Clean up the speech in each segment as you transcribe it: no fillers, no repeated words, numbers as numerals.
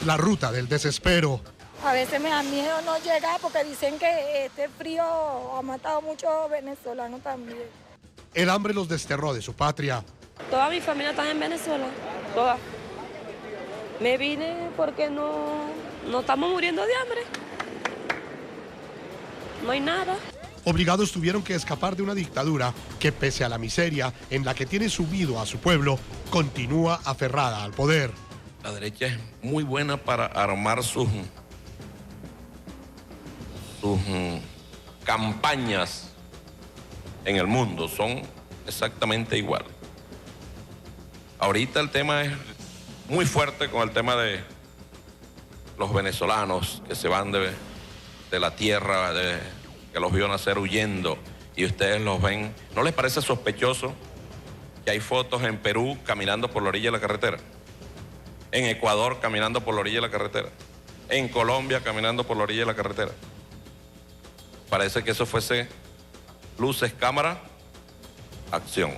la ruta del desespero. A veces me da miedo no llegar porque dicen que este frío ha matado a muchos venezolanos también. El hambre los desterró de su patria. Toda mi familia está en Venezuela, toda. Me vine porque no estamos muriendo de hambre. No hay nada. Obligados tuvieron que escapar de una dictadura que, pese a la miseria en la que tiene sumido a su pueblo, continúa aferrada al poder. La derecha es muy buena para armar sus campañas en el mundo, son exactamente iguales. Ahorita el tema es muy fuerte con el tema de los venezolanos que se van de la tierra, que los vio nacer huyendo y ustedes los ven. ¿No les parece sospechoso que hay fotos en Perú caminando por la orilla de la carretera? En Ecuador caminando por la orilla de la carretera? En Colombia caminando por la orilla de la carretera. Parece que eso fuese luces, cámara, acción.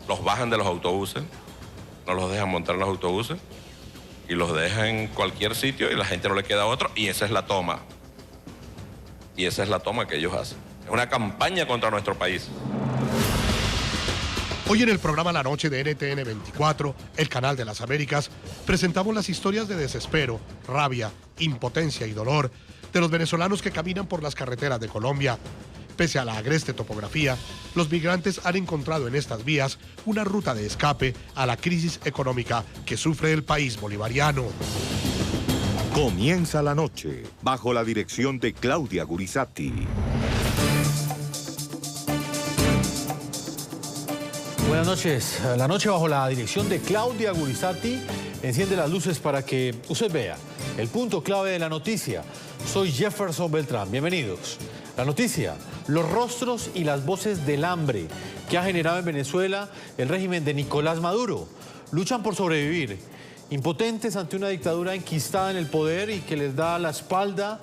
Los bajan de los autobuses, no los dejan montar en los autobuses y los dejan en cualquier sitio y la gente no le queda otro y esa es la toma. Y esa es la toma que ellos hacen. Es una campaña contra nuestro país. Hoy en el programa La Noche de NTN 24, el canal de las Américas, presentamos las historias de desespero, rabia, impotencia y dolor de los venezolanos que caminan por las carreteras de Colombia. Pese a la agreste topografía, los migrantes han encontrado en estas vías una ruta de escape a la crisis económica que sufre el país bolivariano. Comienza la noche bajo la dirección de Claudia Gurizati. Buenas noches. La noche bajo la dirección de Claudia Gurizati enciende las luces para que usted vea el punto clave de la noticia. Soy Jefferson Beltrán. Bienvenidos. La noticia, los rostros y las voces del hambre que ha generado en Venezuela el régimen de Nicolás Maduro. Luchan por sobrevivir, impotentes ante una dictadura enquistada en el poder y que les da la espalda,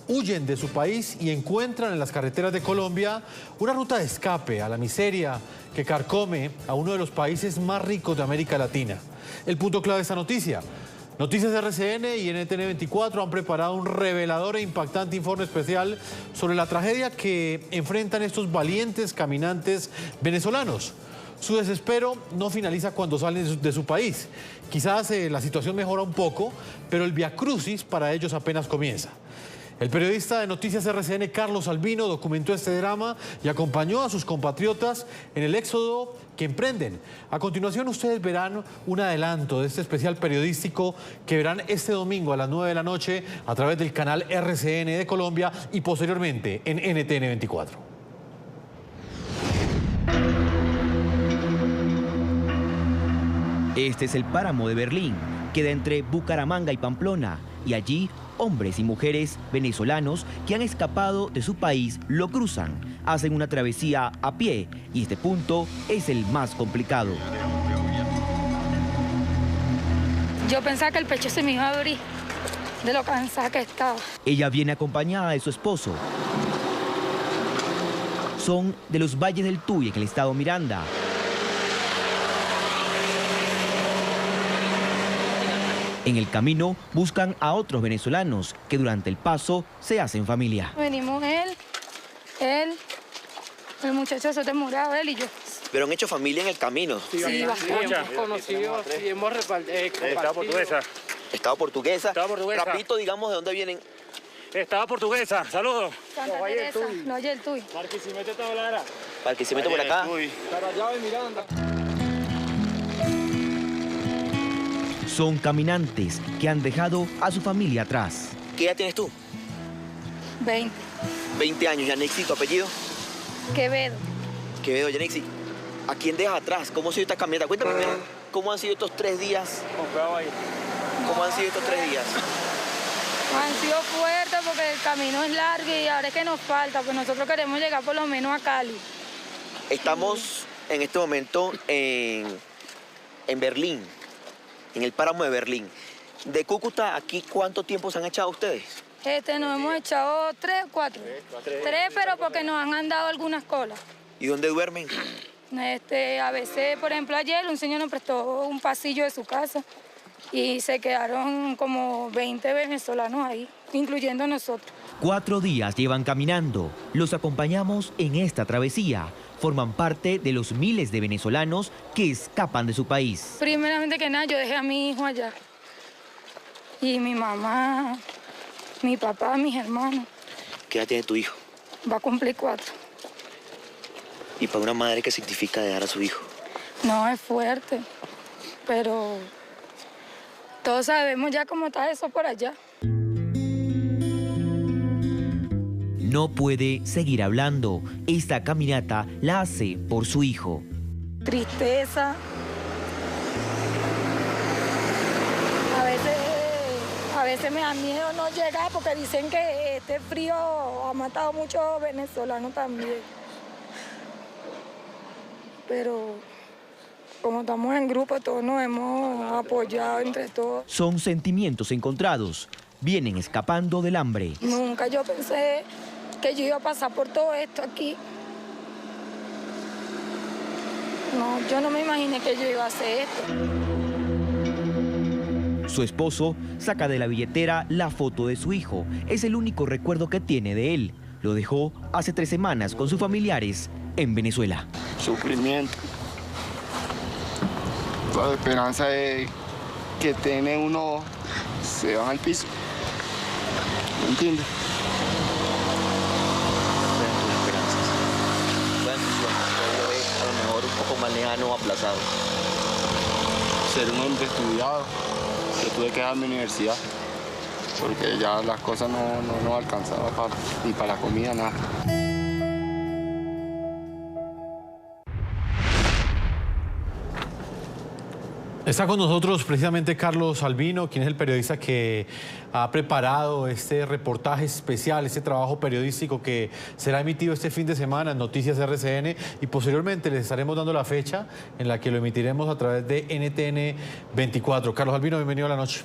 huyen de su país y encuentran en las carreteras de Colombia una ruta de escape a la miseria que carcome a uno de los países más ricos de América Latina. El punto clave de esta noticia. Noticias RCN y NTN 24 han preparado un revelador e impactante informe especial sobre la tragedia que enfrentan estos valientes caminantes venezolanos. Su desespero no finaliza cuando salen de su país. Quizás la situación mejora un poco, pero el viacrucis para ellos apenas comienza. El periodista de Noticias RCN, Carlos Albino, documentó este drama y acompañó a sus compatriotas en el éxodo que emprenden. A continuación, ustedes verán un adelanto de este especial periodístico que verán este domingo a las 9 de la noche a través del canal RCN de Colombia y posteriormente en NTN 24. Este es el páramo de Berlín, queda entre Bucaramanga y Pamplona, y allí hombres y mujeres venezolanos que han escapado de su país lo cruzan, hacen una travesía a pie y este punto es el más complicado. Yo pensaba que el pecho se me iba a abrir de lo cansada que estaba. Ella viene acompañada de su esposo. Son de los Valles del Tuy, en el estado Miranda. En el camino buscan a otros venezolanos que durante el paso se hacen familia. Venimos el muchacho se morado, él y yo. Pero han hecho familia en el camino. Sí, bastante. Hemos conocido y hemos compartido. Estado portuguesa. Estado portuguesa. Estado portuguesa. Rapidito, digamos, ¿de dónde vienen? Estado portuguesa. Saludos. Santa Teresa, no, el Tuy. Barquisimeto está hablar. Barquisimeto por acá. Carallao y Miranda. Son caminantes que han dejado a su familia atrás. ¿Qué edad tienes tú? 20. 20 años. Yanixi, ¿tu apellido? Quevedo. Quevedo, Yanixi. ¿A quién dejas atrás? ¿Cómo ha sido esta caminata? Cuéntame primero, ¿cómo han sido estos 3 días? ¿Cómo han sido estos 3 días? Han sido fuertes porque el camino es largo y ahora es que nos falta, pues nosotros queremos llegar por lo menos a Cali. Estamos en este momento en Berlín, en el páramo de Berlín. De Cúcuta, ¿aquí cuánto tiempo se han echado ustedes? Nos hemos echado 3, 4. 3, pero porque nos han andado algunas colas. ¿Y dónde duermen? A veces, por ejemplo, ayer un señor nos prestó un pasillo de su casa y se quedaron como 20 venezolanos ahí, incluyendo nosotros. 4 días llevan caminando. Los acompañamos en esta travesía. Forman parte de los miles de venezolanos que escapan de su país. Primeramente que nada, yo dejé a mi hijo allá. Y mi mamá, mi papá, mis hermanos. ¿Qué edad tiene tu hijo? Va a cumplir 4. ¿Y para una madre qué significa dejar a su hijo? No, es fuerte, pero todos sabemos ya cómo está eso por allá. No puede seguir hablando. Esta caminata la hace por su hijo. Tristeza. A veces me da miedo no llegar porque dicen que este frío ha matado a muchos venezolanos también. Pero como estamos en grupo, todos nos hemos apoyado entre todos. Son sentimientos encontrados. Vienen escapando del hambre. Nunca yo pensé que yo iba a pasar por todo esto aquí. No, yo no me imaginé que yo iba a hacer esto. Su esposo saca de la billetera la foto de su hijo. Es el único recuerdo que tiene de él. Lo dejó hace 3 semanas con sus familiares en Venezuela. Sufrimiento. La esperanza de que tiene uno se baja al piso. ¿Me entiendes? A lo mejor un poco más lejano o aplazado. Ser un hombre estudiado, que tuve que dejar mi universidad, porque ya las cosas no alcanzaban ni para la comida, nada. Está con nosotros precisamente Carlos Albino, quien es el periodista que ha preparado este reportaje especial, este trabajo periodístico que será emitido este fin de semana en Noticias RCN y posteriormente les estaremos dando la fecha en la que lo emitiremos a través de NTN 24. Carlos Albino, bienvenido a la noche.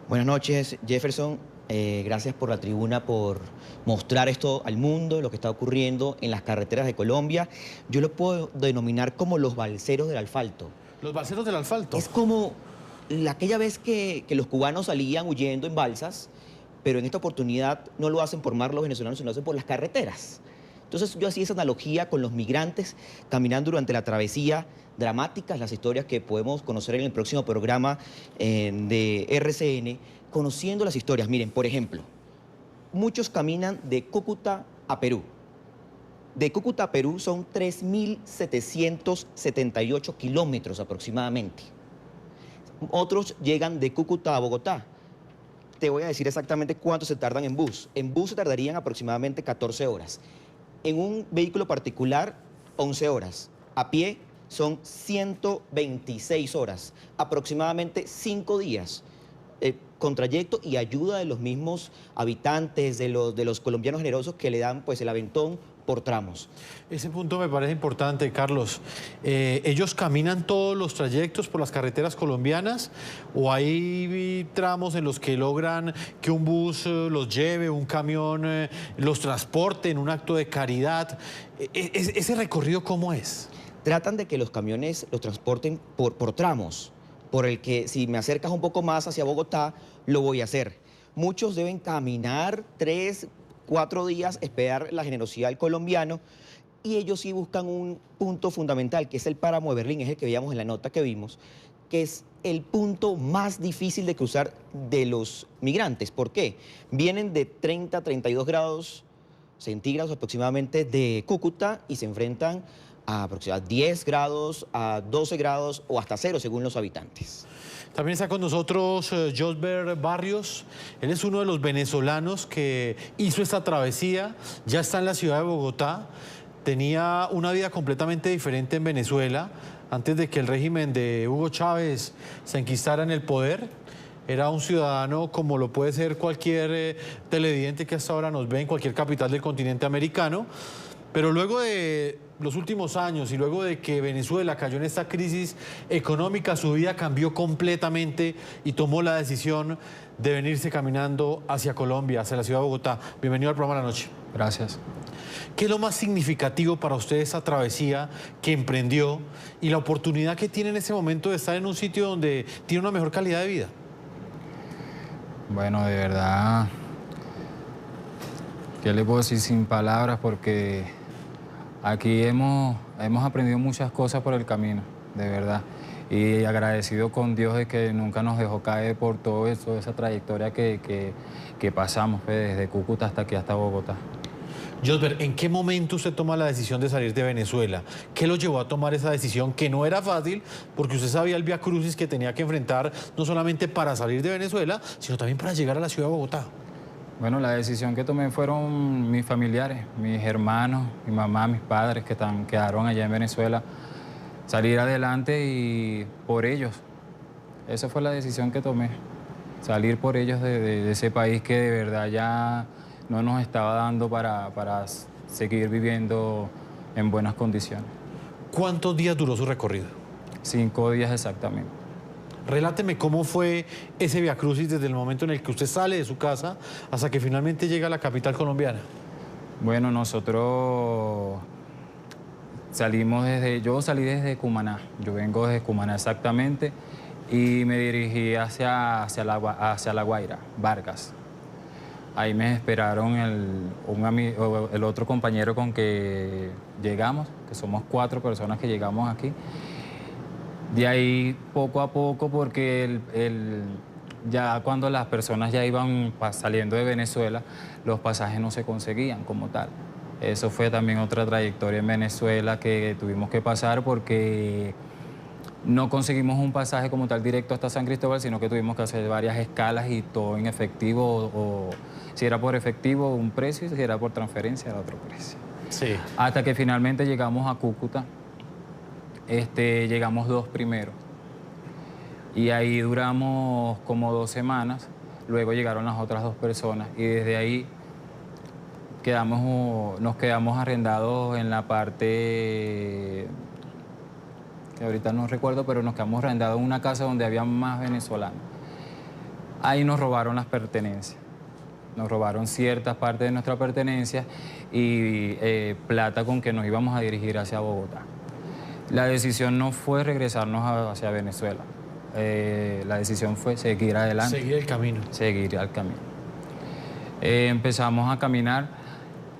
Buenas noches, Jefferson. Gracias por la tribuna, por mostrar esto al mundo, lo que está ocurriendo en las carreteras de Colombia. Yo lo puedo denominar como los balseros del asfalto. Los balseros del asfalto. Es como aquella vez que los cubanos salían huyendo en balsas, pero en esta oportunidad no lo hacen por mar los venezolanos, sino lo hacen por las carreteras. Entonces yo hacía esa analogía con los migrantes caminando durante la travesía, dramáticas las historias que podemos conocer en el próximo programa de RCN, conociendo las historias. Miren, por ejemplo, muchos caminan de Cúcuta a Perú. De Cúcuta a Perú son 3.778 kilómetros aproximadamente. Otros llegan de Cúcuta a Bogotá. Te voy a decir exactamente cuánto se tardan en bus. En bus se tardarían aproximadamente 14 horas. En un vehículo particular, 11 horas. A pie son 126 horas, aproximadamente 5 días. Con trayecto y ayuda de los mismos habitantes, de los colombianos generosos que le dan pues el aventón por tramos. Ese punto me parece importante, Carlos. ¿Ellos caminan todos los trayectos por las carreteras colombianas o hay tramos en los que logran que un bus los lleve, un camión los transporte en un acto de caridad? ¿Ese recorrido cómo es? Tratan de que los camiones los transporten por tramos, por el que si me acercas un poco más hacia Bogotá, lo voy a hacer. Muchos deben caminar 3, 4 días, esperar la generosidad del colombiano, y ellos sí buscan un punto fundamental, que es el páramo de Berlín, es el que veíamos en la nota que vimos, que es el punto más difícil de cruzar de los migrantes. ¿Por qué? Vienen de 30 a 32 grados centígrados aproximadamente de Cúcuta y se enfrentan a aproximadamente 10 grados, a 12 grados o hasta 0 según los habitantes. También está con nosotros Josber Barrios. Él es uno de los venezolanos que hizo esta travesía, ya está en la ciudad de Bogotá. Tenía una vida completamente diferente en Venezuela antes de que el régimen de Hugo Chávez se enquistara en el poder. Era un ciudadano como lo puede ser cualquier televidente que hasta ahora nos ve en cualquier capital del continente americano. Pero luego de los últimos años y luego de que Venezuela cayó en esta crisis económica, su vida cambió completamente y tomó la decisión de venirse caminando hacia Colombia, hacia la ciudad de Bogotá. Bienvenido al programa de la noche. Gracias. ¿Qué es lo más significativo para usted esa travesía que emprendió y la oportunidad que tiene en ese momento de estar en un sitio donde tiene una mejor calidad de vida? Bueno, de verdad, ¿qué le puedo decir sin palabras? Porque aquí hemos aprendido muchas cosas por el camino, de verdad. Y agradecido con Dios de que nunca nos dejó caer por todo eso, esa trayectoria que pasamos, pues, desde Cúcuta hasta aquí, hasta Bogotá. Josber, ¿en qué momento usted toma la decisión de salir de Venezuela? ¿Qué lo llevó a tomar esa decisión que no era fácil? Porque usted sabía el viacrucis que tenía que enfrentar, no solamente para salir de Venezuela, sino también para llegar a la ciudad de Bogotá. Bueno, la decisión que tomé fueron mis familiares, mis hermanos, mi mamá, mis padres que quedaron allá en Venezuela. Salir adelante y por ellos. Esa fue la decisión que tomé. Salir por ellos de ese país que de verdad ya no nos estaba dando para seguir viviendo en buenas condiciones. ¿Cuántos días duró su recorrido? 5 días exactamente. Reláteme cómo fue ese viacrucis desde el momento en el que usted sale de su casa hasta que finalmente llega a la capital colombiana. Bueno, nosotros yo salí desde Cumaná. Yo vengo desde Cumaná exactamente y me dirigí hacia La Guaira, Vargas. Ahí me esperaron el otro compañero con que llegamos, que somos 4 personas que llegamos aquí. De ahí poco a poco, porque ya cuando las personas ya iban saliendo de Venezuela, los pasajes no se conseguían como tal. Eso fue también otra trayectoria en Venezuela que tuvimos que pasar porque no conseguimos un pasaje como tal directo hasta San Cristóbal, sino que tuvimos que hacer varias escalas y todo en efectivo, o si era por efectivo un precio y si era por transferencia era otro precio. Sí. Hasta que finalmente llegamos a Cúcuta, llegamos 2 primero y ahí duramos como 2 semanas, luego llegaron las otras 2 personas y desde ahí nos quedamos arrendados en la parte que ahorita no recuerdo, pero nos quedamos arrendados en una casa donde había más venezolanos. Ahí nos robaron las pertenencias, nos robaron ciertas partes de nuestra pertenencia y plata con que nos íbamos a dirigir hacia Bogotá. La decisión no fue regresarnos hacia Venezuela, la decisión fue seguir adelante. Seguir el camino. Seguir el camino. Empezamos a caminar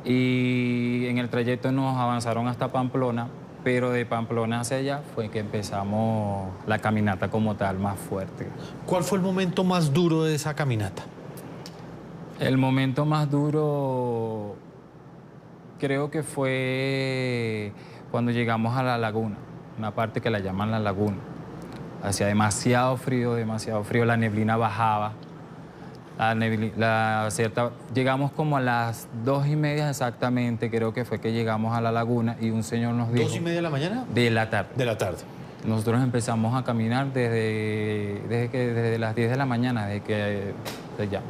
y en el trayecto nos avanzaron hasta Pamplona, pero de Pamplona hacia allá fue que empezamos la caminata como tal, más fuerte. ¿Cuál fue el momento más duro de esa caminata? El momento más duro creo que fue cuando llegamos a la laguna, una parte que la llaman la laguna. Hacía demasiado frío, la neblina bajaba. Llegamos como a las 2:30 exactamente, creo que fue que llegamos a la laguna y un señor nos dijo... ¿2:30 de la mañana? De la tarde. De la tarde. Nosotros empezamos a caminar desde las 10 de la mañana, desde que llegamos.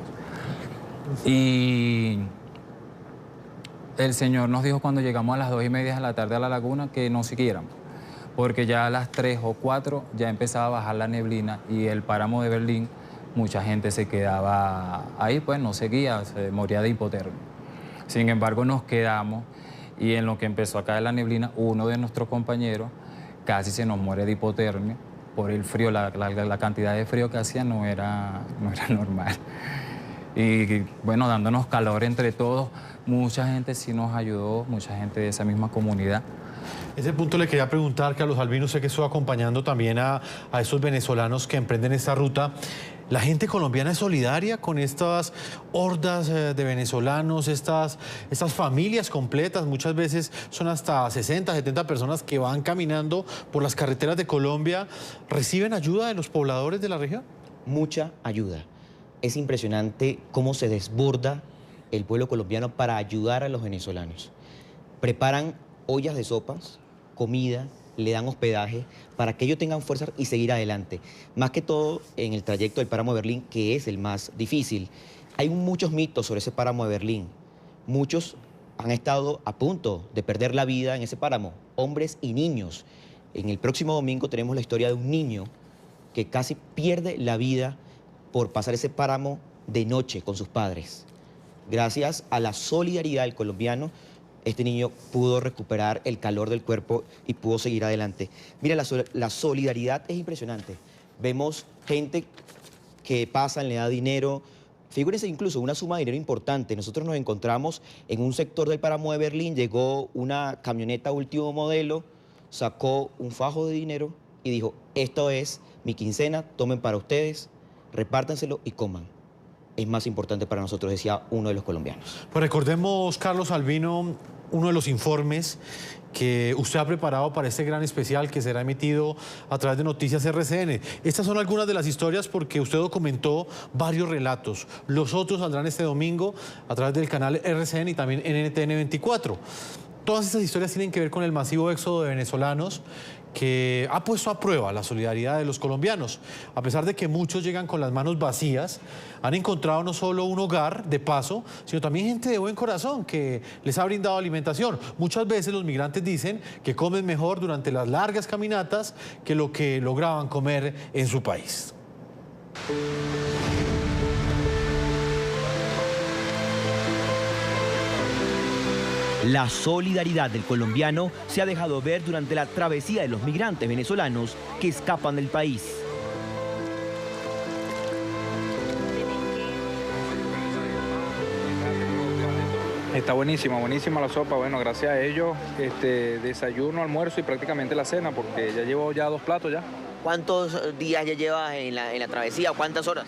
Y el señor nos dijo cuando llegamos a las 2:30 de la tarde a la laguna que no siguiéramos, porque ya a las 3 o 4 ya empezaba a bajar la neblina y el páramo de Berlín, mucha gente se quedaba ahí, pues no seguía, se moría de hipotermia. Sin embargo, nos quedamos y en lo que empezó a caer la neblina, uno de nuestros compañeros casi se nos muere de hipotermia por el frío, la cantidad de frío que hacía no era normal. Y bueno, dándonos calor entre todos, mucha gente sí nos ayudó, mucha gente de esa misma comunidad. Ese punto le quería preguntar, Carlos Albino, usted que estuvo acompañando también a esos venezolanos que emprenden esta ruta. ¿La gente colombiana es solidaria con estas hordas de venezolanos, estas familias completas? Muchas veces son hasta 60, 70 personas que van caminando por las carreteras de Colombia. ¿Reciben ayuda de los pobladores de la región? Mucha ayuda. Es impresionante cómo se desborda el pueblo colombiano para ayudar a los venezolanos. Preparan ollas de sopas, comida, le dan hospedaje para que ellos tengan fuerza y seguir adelante. Más que todo en el trayecto del páramo de Berlín, que es el más difícil. Hay muchos mitos sobre ese páramo de Berlín. Muchos han estado a punto de perder la vida en ese páramo, hombres y niños. En el próximo domingo tenemos la historia de un niño que casi pierde la vida por pasar ese páramo de noche con sus padres. Gracias a la solidaridad del colombiano, este niño pudo recuperar el calor del cuerpo y pudo seguir adelante. Mira, la solidaridad es impresionante. Vemos gente que pasa, le da dinero. Figúrense incluso una suma de dinero importante. Nosotros nos encontramos en un sector del páramo de Berlín, llegó una camioneta último modelo, sacó un fajo de dinero y dijo, esto es mi quincena, tomen para ustedes, repártanselo y coman. Es más importante para nosotros, decía uno de los colombianos. Pues recordemos, Carlos Albino, uno de los informes que usted ha preparado para este gran especial que será emitido a través de Noticias RCN. Estas son algunas de las historias porque usted documentó varios relatos. Los otros saldrán este domingo a través del canal RCN y también en NTN 24. Todas estas historias tienen que ver con el masivo éxodo de venezolanos que ha puesto a prueba la solidaridad de los colombianos. A pesar de que muchos llegan con las manos vacías, han encontrado no solo un hogar de paso, sino también gente de buen corazón que les ha brindado alimentación. Muchas veces los migrantes dicen que comen mejor durante las largas caminatas que lo que lograban comer en su país. La solidaridad del colombiano se ha dejado ver durante la travesía de los migrantes venezolanos que escapan del país. Está buenísima, buenísima la sopa. Bueno, gracias a ellos, desayuno, almuerzo y prácticamente la cena, porque ya llevo 2 platos ya. ¿Cuántos días ya llevas en la travesía? ¿Cuántas horas?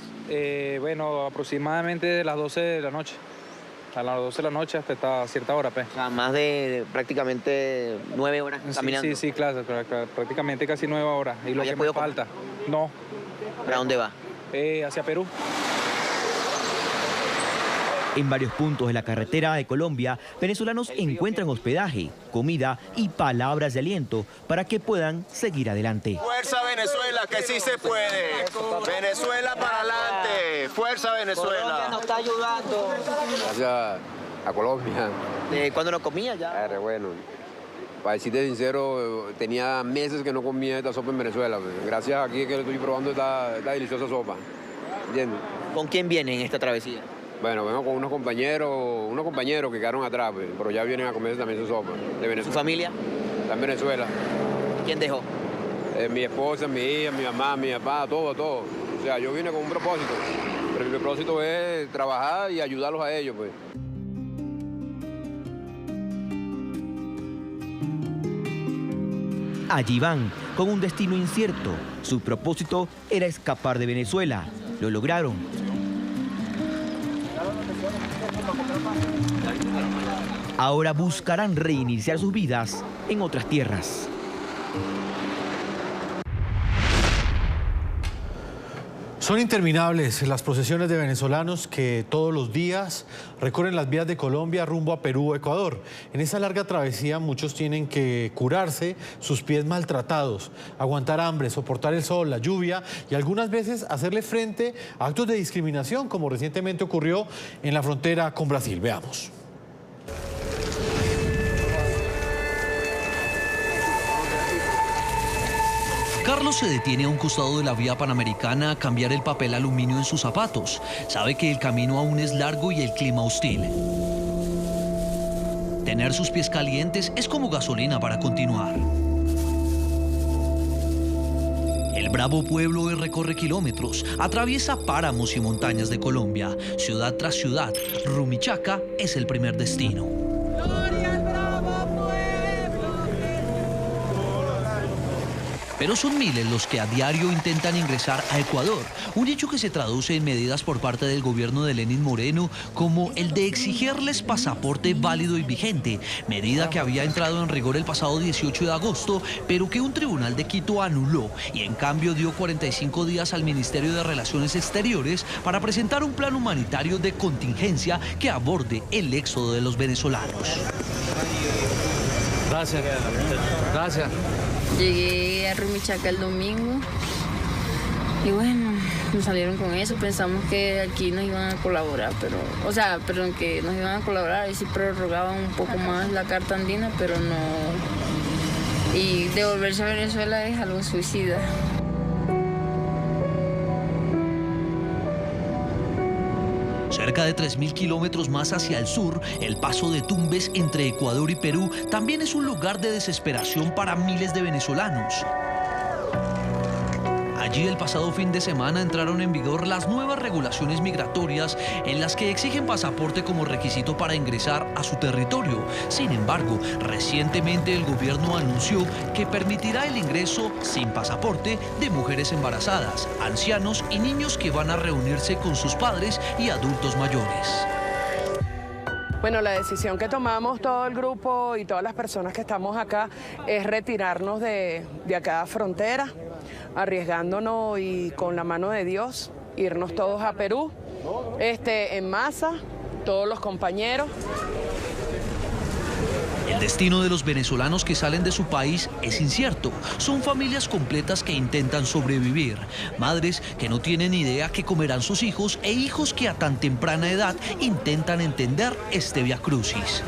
Bueno, aproximadamente de las 12 de la noche. A las 12 de la noche hasta cierta hora, pues. O sea, más de prácticamente 9 horas caminando. Sí, claro, prácticamente casi 9 horas. Y lo que me falta. No. ¿Para dónde va? Hacia Perú. En varios puntos de la carretera de Colombia, venezolanos encuentran hospedaje, comida y palabras de aliento para que puedan seguir adelante. Fuerza Venezuela, que sí se puede. Venezuela para adelante. Fuerza Venezuela. Colombia nos está ayudando. Gracias a Colombia. ¿Cuándo no comía ya? Bueno, para decirte sincero, tenía meses que no comía esta sopa en Venezuela. Gracias a aquí que estoy probando esta deliciosa sopa. ¿Entiendes? ¿Con quién viene en esta travesía? Bueno, vengo con unos compañeros que quedaron atrás, pero ya vienen a comer también su sopa. De Venezuela. ¿Su familia? Está en Venezuela. ¿Quién dejó? Mi esposa, mi hija, mi mamá, mi papá, todo. O sea, yo vine con un propósito. Pero mi propósito es trabajar y ayudarlos a ellos, pues. Allí van, con un destino incierto. Su propósito era escapar de Venezuela. Lo lograron. Ahora buscarán reiniciar sus vidas en otras tierras. Son interminables las procesiones de venezolanos que todos los días recorren las vías de Colombia rumbo a Perú o Ecuador. En esa larga travesía muchos tienen que curarse sus pies maltratados, aguantar hambre, soportar el sol, la lluvia y algunas veces hacerle frente a actos de discriminación, como recientemente ocurrió en la frontera con Brasil. Veamos. Carlos se detiene a un costado de la vía panamericana a cambiar el papel aluminio en sus zapatos. Sabe que el camino aún es largo y el clima hostil. Tener sus pies calientes es como gasolina para continuar. El bravo pueblo recorre kilómetros, atraviesa páramos y montañas de Colombia. Ciudad tras ciudad, Rumichaca es el primer destino. Pero son miles los que a diario intentan ingresar a Ecuador, un hecho que se traduce en medidas por parte del gobierno de Lenín Moreno, como el de exigirles pasaporte válido y vigente, medida que había entrado en rigor el pasado 18 de agosto, pero que un tribunal de Quito anuló y en cambio dio 45 días al Ministerio de Relaciones Exteriores para presentar un plan humanitario de contingencia que aborde el éxodo de los venezolanos. Gracias. Gracias. Llegué a Rumichaca el domingo y bueno, nos salieron con eso. Pensamos que aquí nos iban a colaborar, que nos iban a colaborar y sí prorrogaban un poco más la carta andina, pero no. Y devolverse a Venezuela es algo suicida. Cerca de 3.000 kilómetros más hacia el sur, el paso de Tumbes entre Ecuador y Perú también es un lugar de desesperación para miles de venezolanos. Allí el pasado fin de semana entraron en vigor las nuevas regulaciones migratorias en las que exigen pasaporte como requisito para ingresar a su territorio. Sin embargo, recientemente el gobierno anunció que permitirá el ingreso sin pasaporte de mujeres embarazadas, ancianos y niños que van a reunirse con sus padres y adultos mayores. Bueno, la decisión que tomamos todo el grupo y todas las personas que estamos acá es retirarnos de cada frontera, arriesgándonos y con la mano de Dios, irnos todos a Perú, en masa, todos los compañeros. El destino de los venezolanos que salen de su país es incierto. Son familias completas que intentan sobrevivir. Madres que no tienen idea qué comerán sus hijos e hijos que a tan temprana edad intentan este viacrucis.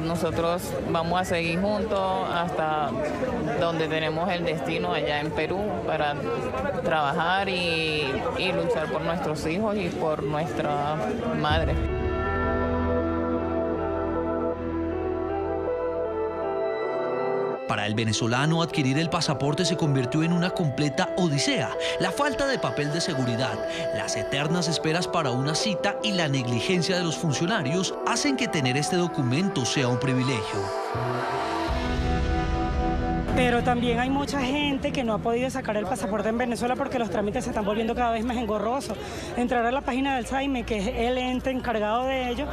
Nosotros vamos a seguir juntos hasta donde tenemos el destino allá en Perú para trabajar y luchar por nuestros hijos y por nuestra madre. Para el venezolano, adquirir el pasaporte se convirtió en una completa odisea. La falta de papel de seguridad, las eternas esperas para una cita y la negligencia de los funcionarios hacen que tener este documento sea un privilegio. Pero también hay mucha gente que no ha podido sacar el pasaporte en Venezuela porque los trámites se están volviendo cada vez más engorrosos. Entrar a la página del SAIME, que es el ente encargado de ello,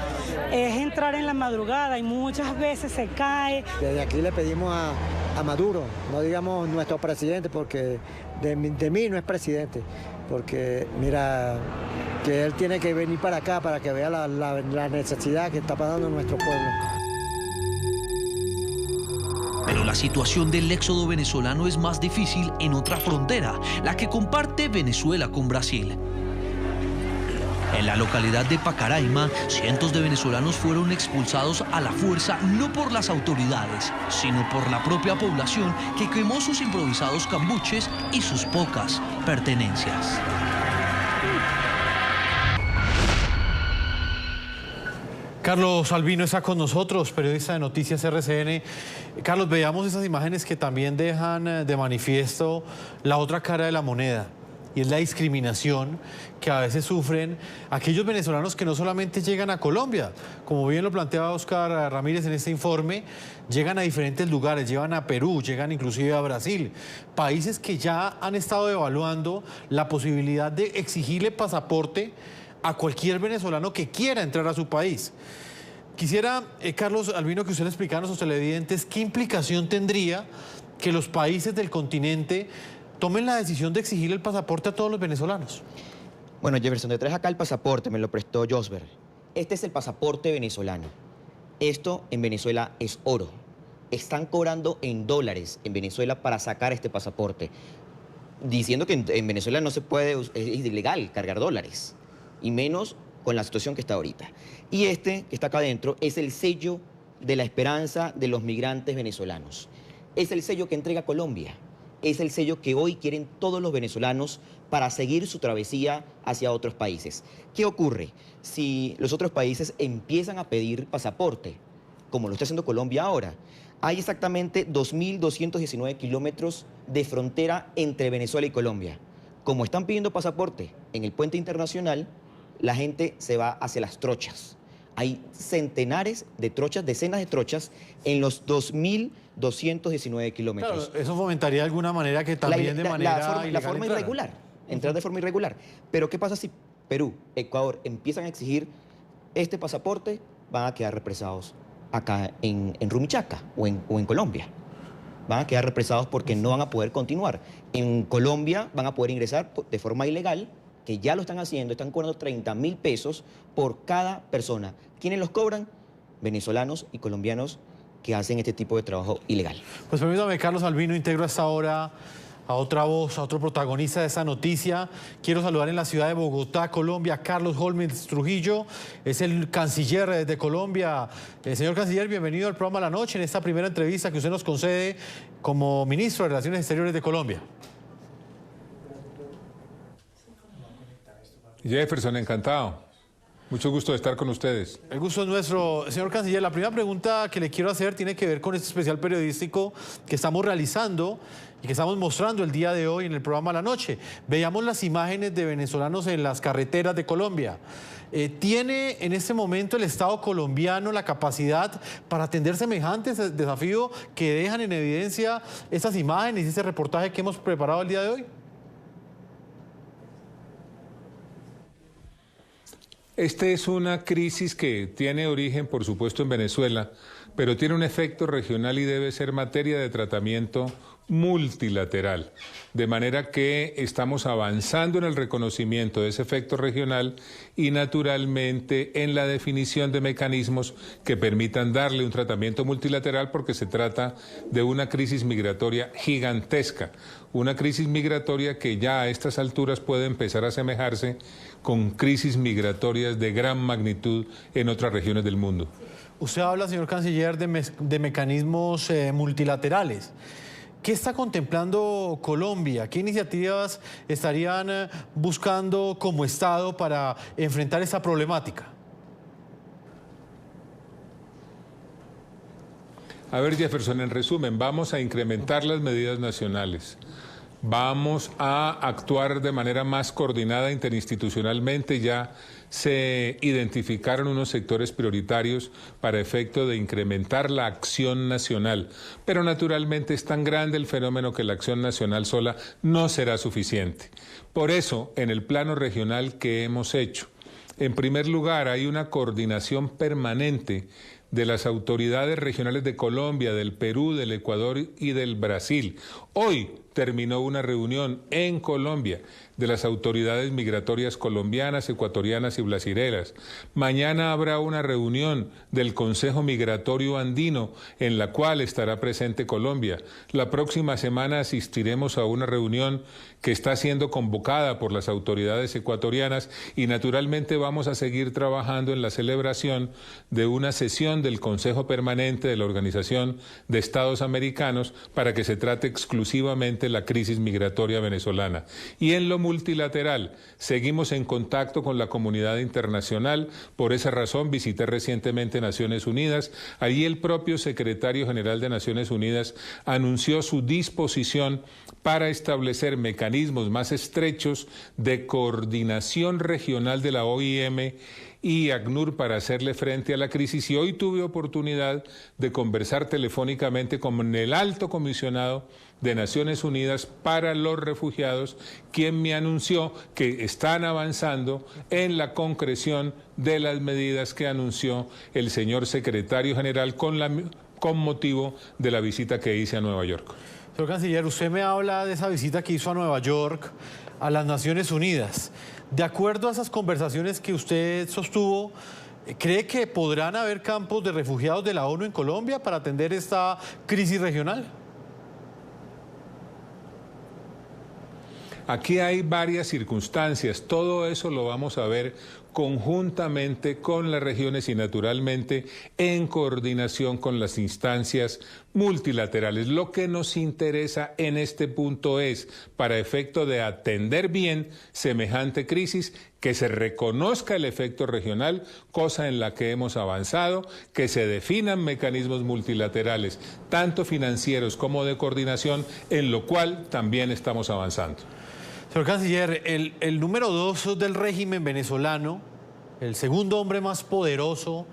es entrar en la madrugada y muchas veces se cae. Desde aquí le pedimos a Maduro, no digamos nuestro presidente, porque de mí no es presidente, porque mira, que él tiene que venir para acá para que vea la necesidad que está pasando en nuestro pueblo. Pero la situación del éxodo venezolano es más difícil en otra frontera, la que comparte Venezuela con Brasil. En la localidad de Pacaraima, cientos de venezolanos fueron expulsados a la fuerza no por las autoridades, sino por la propia población que quemó sus improvisados cambuches y sus pocas pertenencias. Carlos Albino está con nosotros, periodista de Noticias RCN. Carlos, veamos esas imágenes que también dejan de manifiesto la otra cara de la moneda, y es la discriminación que a veces sufren aquellos venezolanos que no solamente llegan a Colombia, como bien lo planteaba Oscar Ramírez en este informe, llegan a diferentes lugares, llegan a Perú, llegan inclusive a Brasil, países que ya han estado evaluando la posibilidad de exigirle pasaporte a cualquier venezolano que quiera entrar a su país. Quisiera, Carlos Albino, que usted le explicara a nuestros televidentes qué implicación tendría que los países del continente tomen la decisión de exigir el pasaporte a todos los venezolanos. Bueno, Jefferson, te traes acá el pasaporte, me lo prestó Josber. Este es el pasaporte venezolano. Esto en Venezuela es oro. Están cobrando en dólares en Venezuela para sacar este pasaporte, diciendo que en Venezuela no se puede, es ilegal cargar dólares, y menos con la situación que está ahorita. Y este, que está acá adentro, es el sello de la esperanza de los migrantes venezolanos. Es el sello que entrega Colombia. Es el sello que hoy quieren todos los venezolanos para seguir su travesía hacia otros países. ¿Qué ocurre? Si los otros países empiezan a pedir pasaporte, como lo está haciendo Colombia ahora, hay exactamente 2.219 kilómetros de frontera entre Venezuela y Colombia. Como están pidiendo pasaporte en el puente internacional, la gente se va hacia las trochas. Hay centenares de trochas, decenas de trochas en los 2.219 kilómetros. Claro, eso fomentaría de alguna manera que también la forma irregular, entrar de forma irregular. Pero ¿qué pasa si Perú, Ecuador empiezan a exigir este pasaporte? Van a quedar represados acá en Rumichaca o en Colombia. Van a quedar represados porque no van a poder continuar. En Colombia van a poder ingresar de forma ilegal, que ya lo están haciendo, están cobrando 30.000 pesos por cada persona. ¿Quiénes los cobran? Venezolanos y colombianos que hacen este tipo de trabajo ilegal. Pues permítame, Carlos Albino, integro hasta ahora a otra voz, a otro protagonista de esta noticia. Quiero saludar en la ciudad de Bogotá, Colombia, a Carlos Holmes Trujillo, es el canciller de Colombia. Señor canciller, bienvenido al programa La Noche en esta primera entrevista que usted nos concede como ministro de Relaciones Exteriores de Colombia. Jefferson, encantado. Mucho gusto de estar con ustedes. El gusto es nuestro. Señor Canciller, la primera pregunta que le quiero hacer tiene que ver con este especial periodístico que estamos realizando y que estamos mostrando el día de hoy en el programa La Noche. Veíamos las imágenes de venezolanos en las carreteras de Colombia. ¿Tiene en este momento el Estado colombiano la capacidad para atender semejantes desafíos que dejan en evidencia estas imágenes y este reportaje que hemos preparado el día de hoy? Esta es una crisis que tiene origen, por supuesto, en Venezuela, pero tiene un efecto regional y debe ser materia de tratamiento multilateral. De manera que estamos avanzando en el reconocimiento de ese efecto regional y, naturalmente, en la definición de mecanismos que permitan darle un tratamiento multilateral, porque se trata de una crisis migratoria gigantesca. Una crisis migratoria que ya a estas alturas puede empezar a asemejarse con crisis migratorias de gran magnitud en otras regiones del mundo. Usted habla, señor Canciller, de mecanismos multilaterales. ¿Qué está contemplando Colombia? ¿Qué iniciativas estarían buscando como Estado para enfrentar esta problemática? A ver, Jefferson, en resumen, vamos a incrementar las medidas nacionales. Vamos a actuar de manera más coordinada interinstitucionalmente. Ya se identificaron unos sectores prioritarios para efecto de incrementar la acción nacional. Pero naturalmente es tan grande el fenómeno que la acción nacional sola no será suficiente. Por eso, en el plano regional que hemos hecho, en primer lugar, hay una coordinación permanente de las autoridades regionales de Colombia, del Perú, del Ecuador y del Brasil. Hoy terminó una reunión en Colombia de las autoridades migratorias colombianas, ecuatorianas y brasileras. Mañana habrá una reunión del Consejo Migratorio Andino en la cual estará presente Colombia. La próxima semana asistiremos a una reunión que está siendo convocada por las autoridades ecuatorianas y naturalmente vamos a seguir trabajando en la celebración de una sesión del Consejo Permanente de la Organización de Estados Americanos para que se trate exclusivamente la crisis migratoria venezolana. Y en lo multilateral, seguimos en contacto con la comunidad internacional. Por esa razón visité recientemente Naciones Unidas. Allí el propio secretario general de Naciones Unidas anunció su disposición para establecer mecanismos más estrechos de coordinación regional de la OIM y ACNUR para hacerle frente a la crisis. Y hoy tuve oportunidad de conversar telefónicamente con el alto comisionado de Naciones Unidas para los Refugiados, quien me anunció que están avanzando en la concreción de las medidas que anunció el señor secretario general con motivo de la visita que hice a Nueva York. Señor Canciller, usted me habla de esa visita que hizo a Nueva York, a las Naciones Unidas. De acuerdo a esas conversaciones que usted sostuvo, ¿cree que podrán haber campos de refugiados de la ONU en Colombia para atender esta crisis regional? Aquí hay varias circunstancias, todo eso lo vamos a ver conjuntamente con las regiones y naturalmente en coordinación con las instancias multilaterales. Lo que nos interesa en este punto es, para efecto de atender bien semejante crisis, que se reconozca el efecto regional, cosa en la que hemos avanzado, que se definan mecanismos multilaterales, tanto financieros como de coordinación, en lo cual también estamos avanzando. Señor Canciller, el número 2 del régimen venezolano, el segundo hombre más poderoso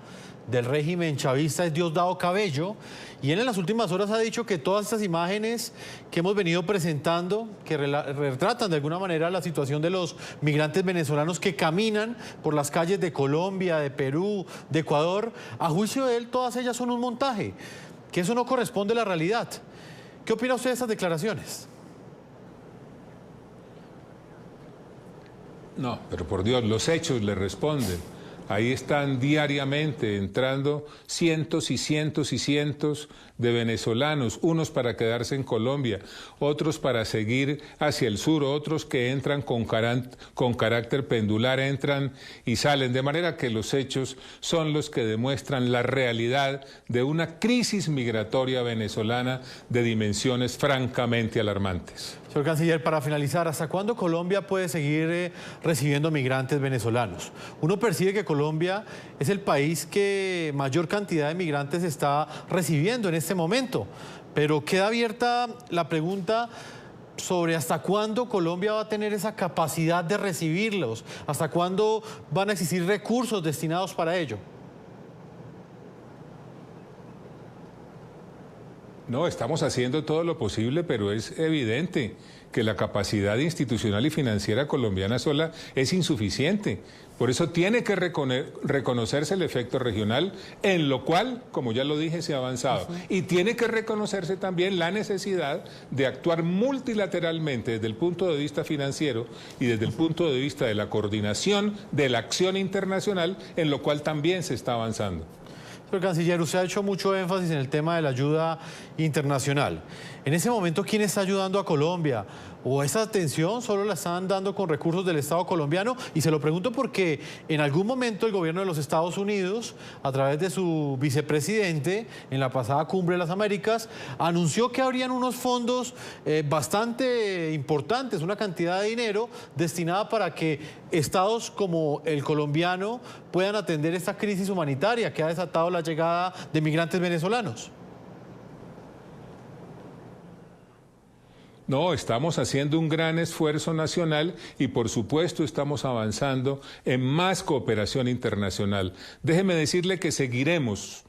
del régimen chavista es Diosdado Cabello, y él en las últimas horas ha dicho que todas estas imágenes que hemos venido presentando, que retratan de alguna manera la situación de los migrantes venezolanos que caminan por las calles de Colombia, de Perú, de Ecuador, a juicio de él todas ellas son un montaje, que eso no corresponde a la realidad. ¿Qué opina usted de esas declaraciones? No, pero por Dios, los hechos le responden. Ahí están diariamente entrando cientos y cientos y cientos de venezolanos, unos para quedarse en Colombia, otros para seguir hacia el sur, otros que entran con carácter pendular, entran y salen. De manera que los hechos son los que demuestran la realidad de una crisis migratoria venezolana de dimensiones francamente alarmantes. Señor Canciller, para finalizar, ¿hasta cuándo Colombia puede seguir recibiendo migrantes venezolanos? Uno percibe que Colombia es el país que mayor cantidad de migrantes está recibiendo en este momento, pero queda abierta la pregunta sobre hasta cuándo Colombia va a tener esa capacidad de recibirlos, hasta cuándo van a existir recursos destinados para ello. No, estamos haciendo todo lo posible, pero es evidente que la capacidad institucional y financiera colombiana sola es insuficiente. Por eso tiene que reconocerse el efecto regional, en lo cual, como ya lo dije, se ha avanzado. Y tiene que reconocerse también la necesidad de actuar multilateralmente desde el punto de vista financiero y desde el punto de vista de la coordinación de la acción internacional, en lo cual también se está avanzando. Señor Canciller, usted ha hecho mucho énfasis en el tema de la ayuda internacional. En ese momento, ¿quién está ayudando a Colombia? ¿O esa atención solo la están dando con recursos del Estado colombiano? Y se lo pregunto porque en algún momento el gobierno de los Estados Unidos, a través de su vicepresidente, en la pasada Cumbre de las Américas, anunció que habrían unos fondos bastante importantes, una cantidad de dinero destinada para que estados como el colombiano puedan atender esta crisis humanitaria que ha desatado la llegada de migrantes venezolanos. No, estamos haciendo un gran esfuerzo nacional y por supuesto estamos avanzando en más cooperación internacional. Déjeme decirle que seguiremos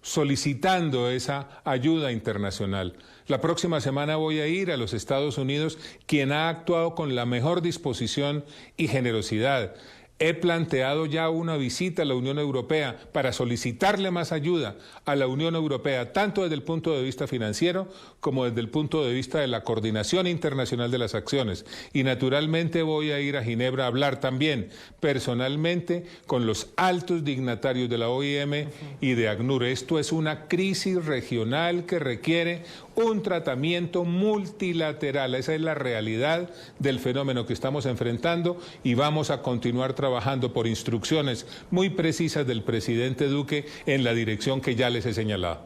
solicitando esa ayuda internacional. La próxima semana voy a ir a los Estados Unidos, quien ha actuado con la mejor disposición y generosidad. He planteado ya una visita a la Unión Europea para solicitarle más ayuda a la Unión Europea, tanto desde el punto de vista financiero como desde el punto de vista de la coordinación internacional de las acciones. Y naturalmente voy a ir a Ginebra a hablar también personalmente con los altos dignatarios de la OIM y de ACNUR. Esto es una crisis regional que requiere un tratamiento multilateral. Esa es la realidad del fenómeno que estamos enfrentando y vamos a continuar trabajando por instrucciones muy precisas del presidente Duque en la dirección que ya les he señalado.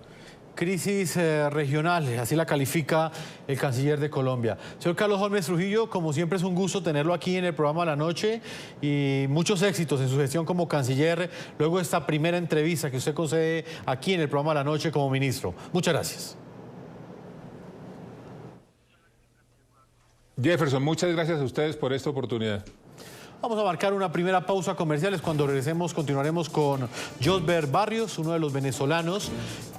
Crisis regional, así la califica el canciller de Colombia. Señor Carlos Holmes Trujillo, como siempre es un gusto tenerlo aquí en el programa de la noche y muchos éxitos en su gestión como canciller, luego de esta primera entrevista que usted concede aquí en el programa de la noche como ministro. Muchas gracias. Jefferson, muchas gracias a ustedes por esta oportunidad. Vamos a marcar una primera pausa comerciales. Cuando regresemos continuaremos con Josber Barrios, uno de los venezolanos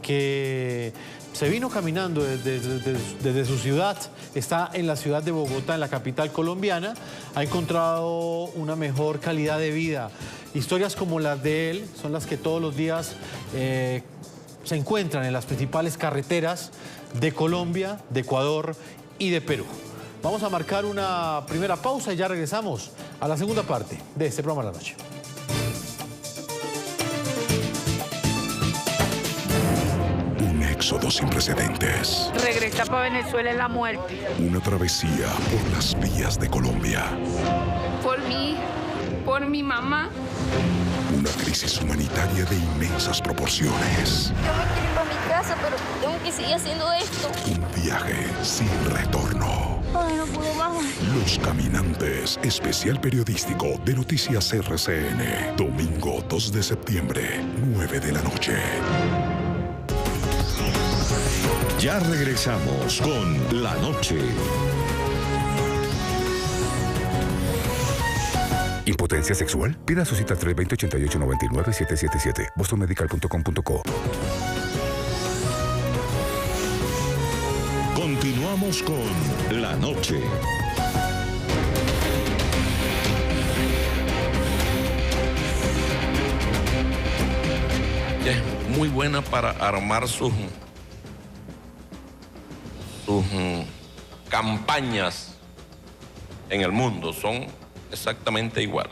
que se vino caminando desde su ciudad, está en la ciudad de Bogotá, en la capital colombiana, ha encontrado una mejor calidad de vida. Historias como las de él son las que todos los días se encuentran en las principales carreteras de Colombia, de Ecuador y de Perú. Vamos a marcar una primera pausa y ya regresamos a la segunda parte de este programa de la noche. Un éxodo sin precedentes. Regresar para Venezuela es la muerte. Una travesía por las vías de Colombia. Por mí, por mi mamá. Una crisis humanitaria de inmensas proporciones. Yo me quiero ir a mi casa, pero tengo que seguir haciendo esto. Un viaje sin retorno. Ay, no puedo más. Los Caminantes, especial periodístico de Noticias RCN. Domingo 2 de septiembre, 9 de la noche. Ya regresamos con La Noche. ¿Impotencia sexual? Pida su cita al 320-8899-777. bostonmedical.com.co. Continuamos con La Noche. Es muy buena para armar sus campañas en el mundo. Son exactamente igual.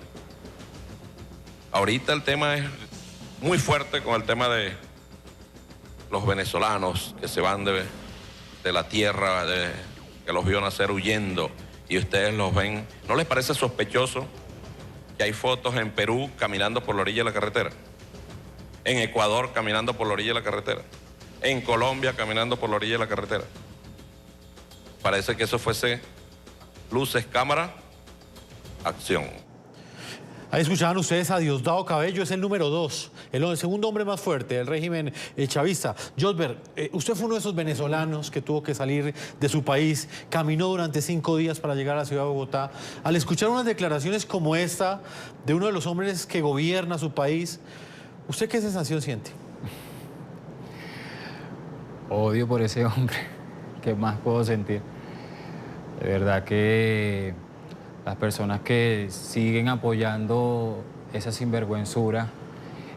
Ahorita el tema es muy fuerte con el tema de los venezolanos que se van de la tierra, que los vio nacer huyendo y ustedes los ven. ¿No les parece sospechoso que hay fotos en Perú caminando por la orilla de la carretera? En Ecuador caminando por la orilla de la carretera. En Colombia caminando por la orilla de la carretera. Parece que eso fuese Luces, cámara, acción. Ahí escuchaban ustedes a Diosdado Cabello, es el número 2, el segundo hombre más fuerte del régimen chavista. Josber, usted fue uno de esos venezolanos que tuvo que salir de su país, caminó durante 5 días para llegar a la ciudad de Bogotá. Al escuchar unas declaraciones como esta de uno de los hombres que gobierna su país, ¿usted qué sensación siente? Odio por ese hombre. ¿Qué más puedo sentir? De verdad que las personas que siguen apoyando esa sinvergüenzura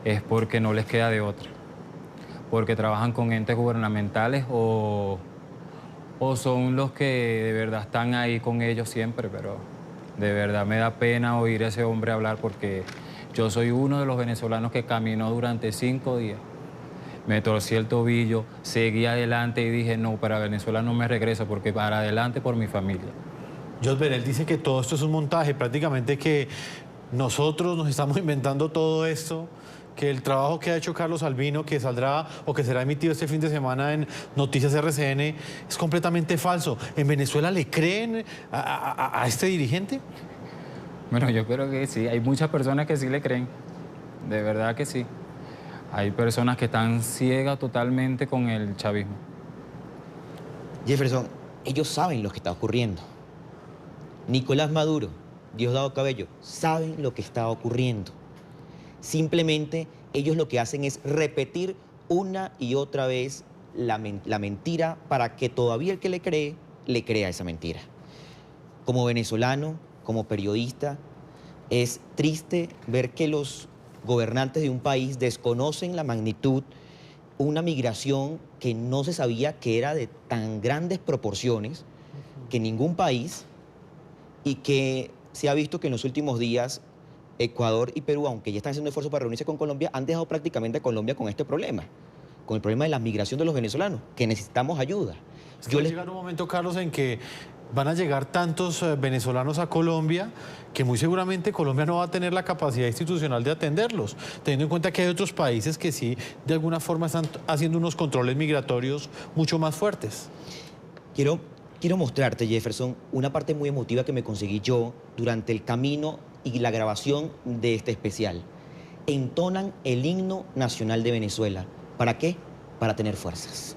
es porque no les queda de otra. Porque trabajan con entes gubernamentales o son los que de verdad están ahí con ellos siempre, pero de verdad me da pena oír a ese hombre hablar porque yo soy uno de los venezolanos que caminó durante 5 días. Me torcí el tobillo, seguí adelante y dije, no, para Venezuela no me regreso porque para adelante por mi familia. Josber, él dice que todo esto es un montaje, prácticamente que nosotros nos estamos inventando todo esto, que el trabajo que ha hecho Carlos Albino, que saldrá o que será emitido este fin de semana en Noticias RCN, es completamente falso. ¿En Venezuela le creen a este dirigente? Bueno, yo creo que sí, hay muchas personas que sí le creen, de verdad que sí. Hay personas que están ciegas totalmente con el chavismo. Jefferson, ellos saben lo que está ocurriendo. Nicolás Maduro, Diosdado Cabello, saben lo que está ocurriendo. Simplemente ellos lo que hacen es repetir una y otra vez la mentira para que todavía el que le crea esa mentira. Como venezolano, como periodista, es triste ver que los gobernantes de un país desconocen la magnitud, una migración que no se sabía que era de tan grandes proporciones, que ningún país, y que se ha visto que en los últimos días Ecuador y Perú, aunque ya están haciendo esfuerzos para reunirse con Colombia, han dejado prácticamente a Colombia con este problema, con el problema de la migración de los venezolanos, que necesitamos ayuda. Va a llegar un momento, Carlos, en que van a llegar tantos venezolanos a Colombia que muy seguramente Colombia no va a tener la capacidad institucional de atenderlos, teniendo en cuenta que hay otros países que sí, de alguna forma, están haciendo unos controles migratorios mucho más fuertes. Quiero mostrarte, Jefferson, una parte muy emotiva que me conseguí yo durante el camino y la grabación de este especial. Entonan el himno nacional de Venezuela. ¿Para qué? Para tener fuerzas.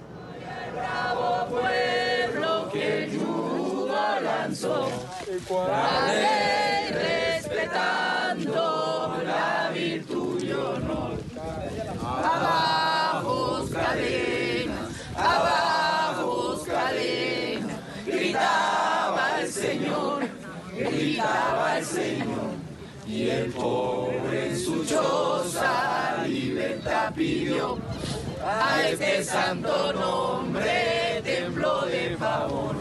Bravo pueblo que el yugo lanzó, la ley respetando la virtud y honor. Abajo cadena, abajo cadena, gritaba el Señor, y el pobre en su choza libertad pidió. A este santo nombre tembló de favor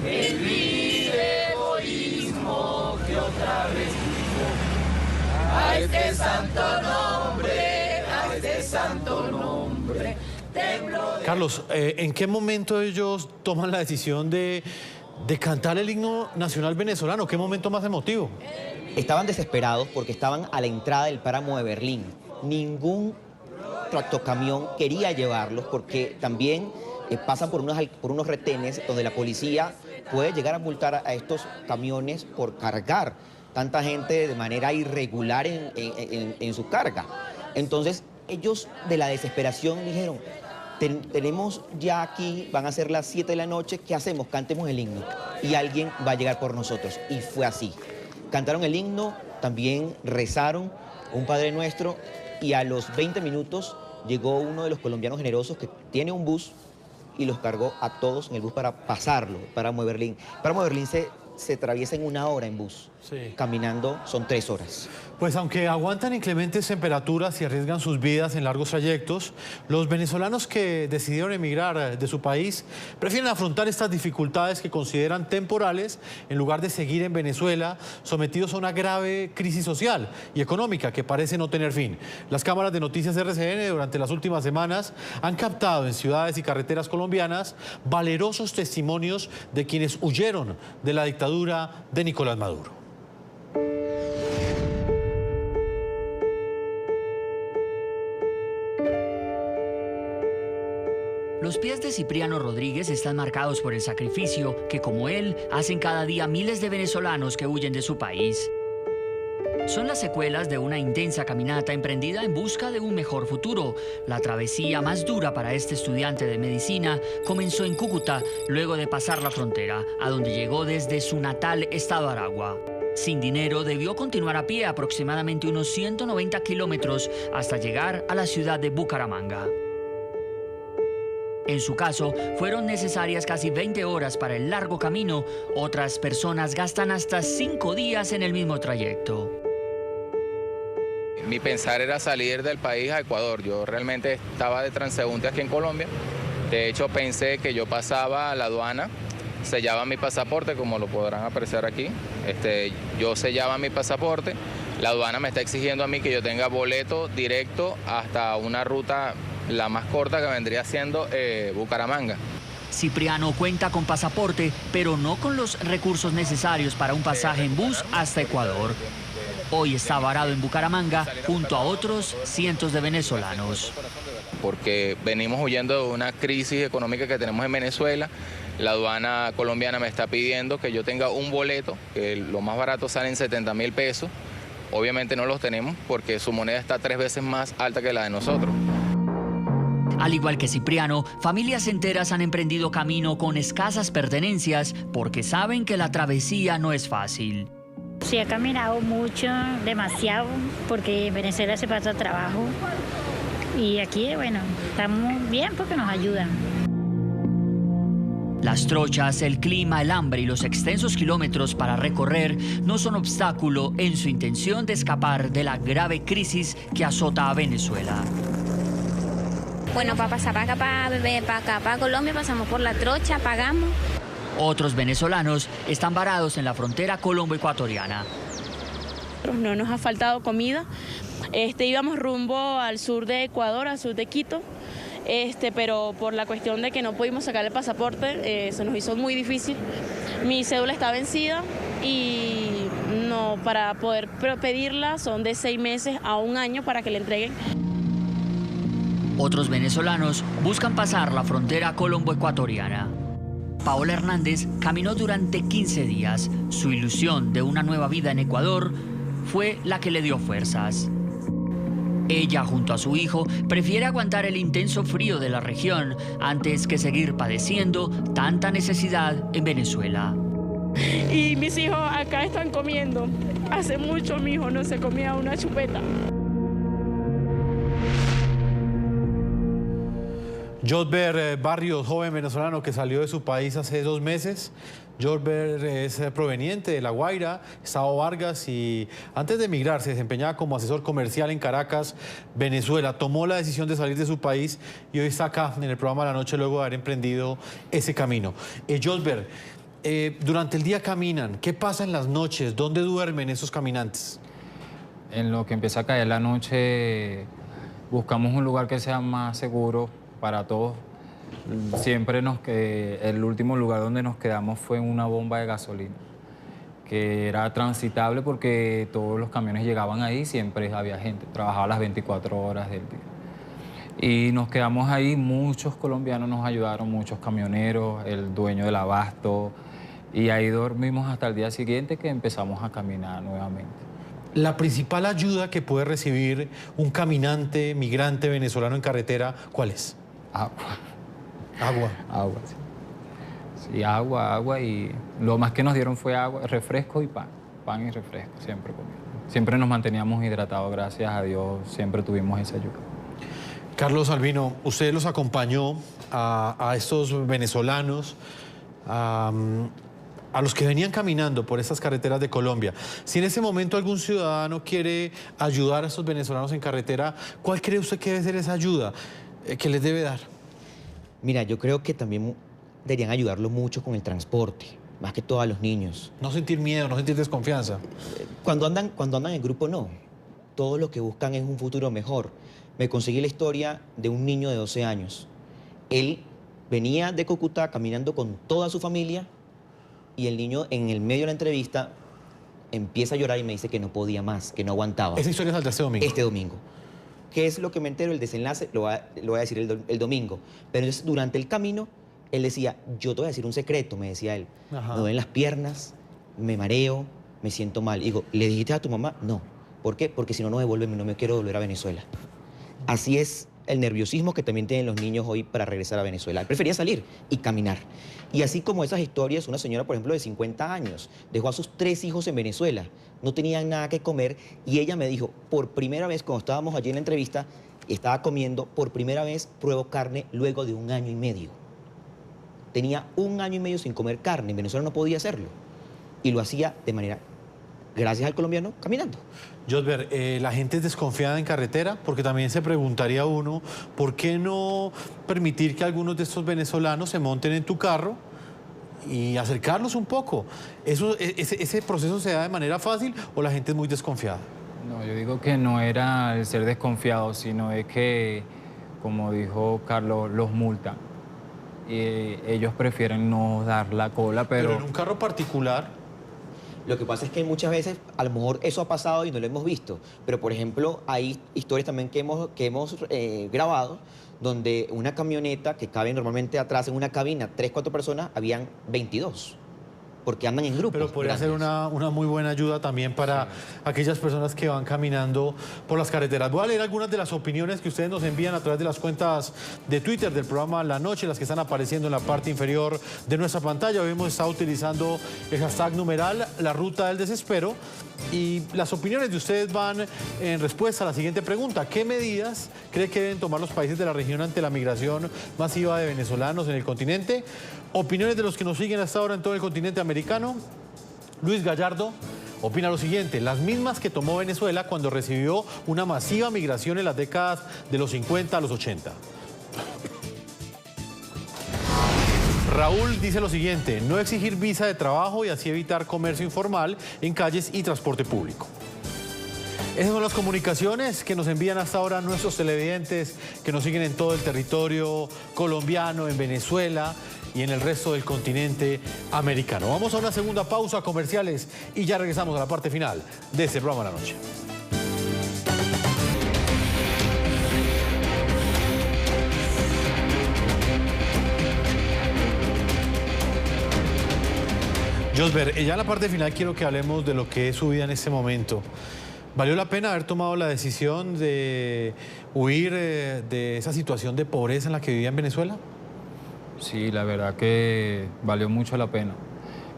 el vil egoísmo que otra vez triunfó. A este santo nombre tembló de... Carlos, ¿en qué momento ellos toman la decisión de cantar el himno nacional venezolano? ¿Qué momento más emotivo? Estaban desesperados porque estaban a la entrada del páramo de Berlín. Ningún tractocamión quería llevarlos porque también pasan por unos retenes donde la policía puede llegar a multar a estos camiones por cargar tanta gente de manera irregular en su carga. Entonces ellos de la desesperación dijeron, tenemos ya aquí, van a ser las 7 de la noche, ¿qué hacemos? Cantemos el himno y alguien va a llegar por nosotros. Y fue así. Cantaron el himno, también rezaron un Padre Nuestro y a los 20 minutos llegó uno de los colombianos generosos que tiene un bus y los cargó a todos en el bus para pasarlo, Páramo de Berlín. Páramo de Berlín se atraviesa en 1 hora en bus. Sí. Caminando son 3 horas. Pues aunque aguantan inclementes temperaturas y arriesgan sus vidas en largos trayectos, los venezolanos que decidieron emigrar de su país prefieren afrontar estas dificultades que consideran temporales en lugar de seguir en Venezuela sometidos a una grave crisis social y económica que parece no tener fin. Las cámaras de Noticias RCN durante las últimas semanas han captado en ciudades y carreteras colombianas valerosos testimonios de quienes huyeron de la dictadura de Nicolás Maduro. Los pies de Cipriano Rodríguez están marcados por el sacrificio que, como él, hacen cada día miles de venezolanos que huyen de su país. Son las secuelas de una intensa caminata emprendida en busca de un mejor futuro. La travesía más dura para este estudiante de medicina comenzó en Cúcuta, luego de pasar la frontera, a donde llegó desde su natal estado Aragua. Sin dinero, debió continuar a pie aproximadamente unos 190 kilómetros hasta llegar a la ciudad de Bucaramanga. En su caso, fueron necesarias casi 20 horas para el largo camino. Otras personas gastan hasta 5 días en el mismo trayecto. Mi pensar era salir del país a Ecuador. Yo realmente estaba de transeúnte aquí en Colombia. De hecho, pensé que yo pasaba a la aduana, sellaba mi pasaporte, como lo podrán apreciar aquí. Yo sellaba mi pasaporte. La aduana me está exigiendo a mí que yo tenga boleto directo hasta una ruta la más corta, que vendría siendo Bucaramanga. Cipriano cuenta con pasaporte, pero no con los recursos necesarios para un pasaje en bus hasta Ecuador. Hoy está varado en Bucaramanga junto a otros cientos de venezolanos. Porque venimos huyendo de una crisis económica que tenemos en Venezuela. La aduana colombiana me está pidiendo que yo tenga un boleto, que lo más barato sale en 70.000 pesos. Obviamente no los tenemos porque su moneda está 3 veces más alta que la de nosotros. Al igual que Cipriano, familias enteras han emprendido camino con escasas pertenencias porque saben que la travesía no es fácil. Sí, he caminado mucho, demasiado, porque en Venezuela se pasa trabajo. Y aquí, bueno, estamos bien porque nos ayudan. Las trochas, el clima, el hambre y los extensos kilómetros para recorrer no son obstáculo en su intención de escapar de la grave crisis que azota a Venezuela. Bueno, para pasar para acá, para Colombia, pasamos por la trocha, pagamos. Otros venezolanos están varados en la frontera colombo-ecuatoriana. No nos ha faltado comida. Íbamos rumbo al sur de Ecuador, al sur de Quito, pero por la cuestión de que no pudimos sacar el pasaporte, se nos hizo muy difícil. Mi cédula está vencida y no, para poder pedirla son de 6 meses a 1 año para que le entreguen. Otros venezolanos buscan pasar la frontera colombo-ecuatoriana. Paola Hernández caminó durante 15 días. Su ilusión de una nueva vida en Ecuador fue la que le dio fuerzas. Ella, junto a su hijo, prefiere aguantar el intenso frío de la región antes que seguir padeciendo tanta necesidad en Venezuela. Y mis hijos acá están comiendo. Hace mucho mi hijo no se comía una chupeta. Josber Barrios, joven venezolano que salió de su país hace 2 meses. Josber es proveniente de La Guaira, Estado Vargas, y antes de emigrar se desempeñaba como asesor comercial en Caracas, Venezuela. Tomó la decisión de salir de su país y hoy está acá en el programa La Noche luego de haber emprendido ese camino. Josber, durante el día caminan, ¿qué pasa en las noches? ¿Dónde duermen esos caminantes? En lo que empieza a caer la noche, buscamos un lugar que sea más seguro para todos. Siempre el último lugar donde nos quedamos fue en una bomba de gasolina, que era transitable porque todos los camiones llegaban ahí, siempre había gente, trabajaba las 24 horas del día. Y nos quedamos ahí, muchos colombianos nos ayudaron, muchos camioneros, el dueño del abasto, y ahí dormimos hasta el día siguiente que empezamos a caminar nuevamente. La principal ayuda que puede recibir un caminante, migrante venezolano en carretera, ¿cuál es? Agua, sí. Sí, agua, y lo más que nos dieron fue agua, refresco y pan y refresco, siempre comida. Siempre nos manteníamos hidratados, gracias a Dios, siempre tuvimos esa ayuda. Carlos Albino, usted los acompañó a estos venezolanos, a los que venían caminando por estas carreteras de Colombia. Si en ese momento algún ciudadano quiere ayudar a estos venezolanos en carretera, ¿cuál cree usted que debe ser esa ayuda que les debe dar? Mira, yo creo que también deberían ayudarlo mucho con el transporte, más que todo a los niños. No sentir miedo, no sentir desconfianza. Cuando andan en grupo, no. Todos lo que buscan es un futuro mejor. Me conseguí la historia de un niño de 12 años. Él venía de Cúcuta caminando con toda su familia y el niño en el medio de la entrevista empieza a llorar y me dice que no podía más, que no aguantaba. ¿Esa historia es de este domingo? Este domingo. ¿qué es lo que me entero? El desenlace lo voy a decir el domingo. Pero entonces, durante el camino, él decía, yo te voy a decir un secreto, me decía él. Ajá. Me duelen las piernas, me mareo, me siento mal. Y digo, ¿le dijiste a tu mamá? No. ¿Por qué? Porque si no, no devuélveme, no me quiero volver a Venezuela. Así es el nerviosismo que también tienen los niños hoy para regresar a Venezuela. Él prefería salir y caminar. Y así como esas historias, una señora, por ejemplo, de 50 años, dejó a sus 3 hijos en Venezuela, no tenían nada que comer, y ella me dijo, por primera vez, cuando estábamos allí en la entrevista, estaba comiendo, por primera vez pruebo carne luego de 1 año y medio. Tenía 1 año y medio sin comer carne, en Venezuela no podía hacerlo. Y lo hacía de manera, gracias al colombiano, caminando. Josber, la gente es desconfiada en carretera, porque también se preguntaría uno, ¿por qué no permitir que algunos de estos venezolanos se monten en tu carro y acercarlos un poco? ¿Ese proceso se da de manera fácil o la gente es muy desconfiada? No, yo digo que no era el ser desconfiado, sino es que, como dijo Carlos, los multan. Ellos prefieren no dar la cola, pero en un carro particular... Lo que pasa es que muchas veces, a lo mejor eso ha pasado y no lo hemos visto. Pero, por ejemplo, hay historias también que hemos grabado donde una camioneta que cabe normalmente atrás en una cabina, 3, 4 personas, habían 22. Porque andan en grupos. Pero podría ser una muy buena ayuda también para aquellas personas que van caminando por las carreteras. Voy a leer algunas de las opiniones que ustedes nos envían a través de las cuentas de Twitter del programa La Noche, las que están apareciendo en la parte inferior de nuestra pantalla. Hoy hemos estado utilizando el hashtag numeral La Ruta del Desespero. Y las opiniones de ustedes van en respuesta a la siguiente pregunta. ¿Qué medidas cree que deben tomar los países de la región ante la migración masiva de venezolanos en el continente? Opiniones de los que nos siguen hasta ahora en todo el continente americano. Luis Gallardo opina lo siguiente: las mismas que tomó Venezuela cuando recibió una masiva migración en las décadas de los 50 a los 80. Raúl dice lo siguiente: no exigir visa de trabajo y así evitar comercio informal en calles y transporte público. Esas son las comunicaciones que nos envían hasta ahora nuestros televidentes que nos siguen en todo el territorio colombiano, en Venezuela y en el resto del continente americano. Vamos a una segunda pausa, comerciales, y ya regresamos a la parte final de este programa de la noche. Josber, ya en la parte final quiero que hablemos de lo que es su vida en este momento. ¿Valió la pena haber tomado la decisión de huir de esa situación de pobreza en la que vivía en Venezuela? Sí, la verdad que valió mucho la pena.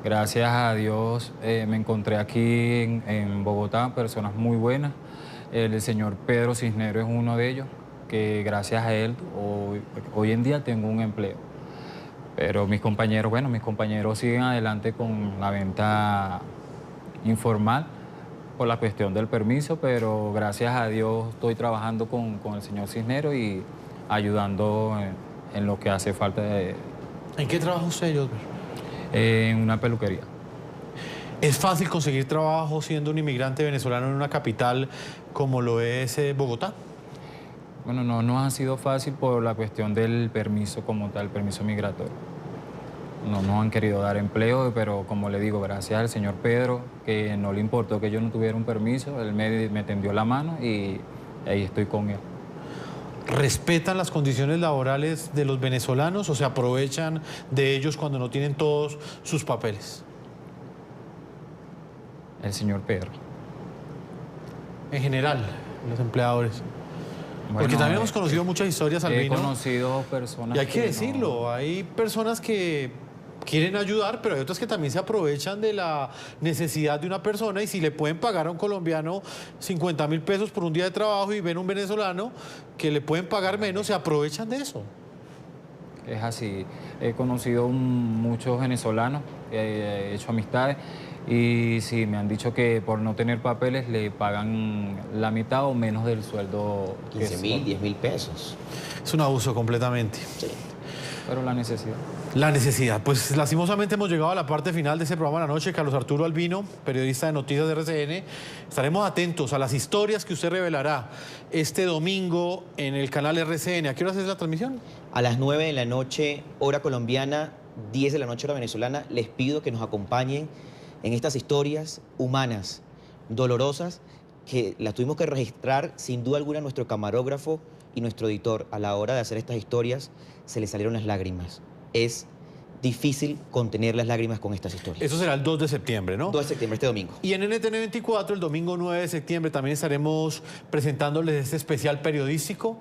Gracias a Dios me encontré aquí en Bogotá personas muy buenas. El señor Pedro Cisneros es uno de ellos, que gracias a él hoy en día tengo un empleo. Pero mis compañeros siguen adelante con la venta informal por la cuestión del permiso, pero gracias a Dios estoy trabajando con el señor Cisneros y ayudando en lo que hace falta. ¿En qué trabaja usted, Josber? En una peluquería. ¿Es fácil conseguir trabajo siendo un inmigrante venezolano en una capital como lo es Bogotá? Bueno, no ha sido fácil por la cuestión del permiso como tal, el permiso migratorio. No nos han querido dar empleo, pero como le digo, gracias al señor Pedro, que no le importó que yo no tuviera un permiso, él me tendió la mano y ahí estoy con él. ¿Respetan las condiciones laborales de los venezolanos o se aprovechan de ellos cuando no tienen todos sus papeles? El señor Pedro. En general, los empleadores. Bueno, porque también hemos conocido muchas historias, Albino. He conocido personas. Y hay que decirlo, hay personas que quieren ayudar, pero hay otras que también se aprovechan de la necesidad de una persona, y si le pueden pagar a un colombiano 50.000 pesos por un día de trabajo y ven un venezolano que le pueden pagar menos, se aprovechan de eso. Es así. He conocido muchos venezolanos, he hecho amistades. Y sí, me han dicho que por no tener papeles le pagan la mitad o menos del sueldo. 15.000, 10.000 pesos. Es un abuso completamente. Sí. Pero la necesidad. La necesidad. Pues lastimosamente hemos llegado a la parte final de ese programa de la noche. Carlos Arturo Albino, periodista de Noticias de RCN. Estaremos atentos a las historias que usted revelará este domingo en el canal RCN. ¿A qué hora es la transmisión? A las 9 de la noche, hora colombiana, 10 de la noche, hora venezolana. Les pido que nos acompañen en estas historias humanas, dolorosas, que la tuvimos que registrar, sin duda alguna, nuestro camarógrafo y nuestro editor. A la hora de hacer estas historias, se le salieron las lágrimas. Es difícil contener las lágrimas con estas historias. Eso será el 2 de septiembre, ¿no? 2 de septiembre, este domingo. Y en NTN 24, el domingo 9 de septiembre, también estaremos presentándoles este especial periodístico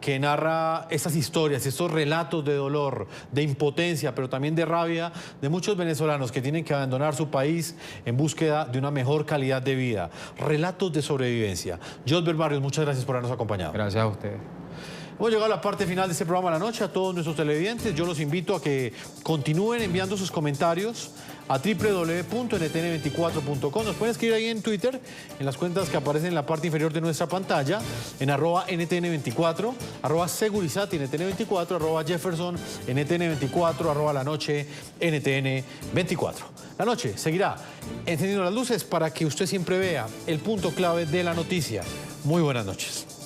que narra estas historias, estos relatos de dolor, de impotencia, pero también de rabia de muchos venezolanos que tienen que abandonar su país en búsqueda de una mejor calidad de vida. Relatos de sobrevivencia. Josber Barrios, muchas gracias por habernos acompañado. Gracias a ustedes. Hemos llegado a la parte final de este programa de la noche. A todos nuestros televidentes, yo los invito a que continúen enviando sus comentarios a www.ntn24.com. Nos pueden escribir ahí en Twitter, en las cuentas que aparecen en la parte inferior de nuestra pantalla, en @NTN24, @Segurizati NTN24, @Jefferson NTN24, @La Noche NTN24. La Noche seguirá encendiendo las luces para que usted siempre vea el punto clave de la noticia. Muy buenas noches.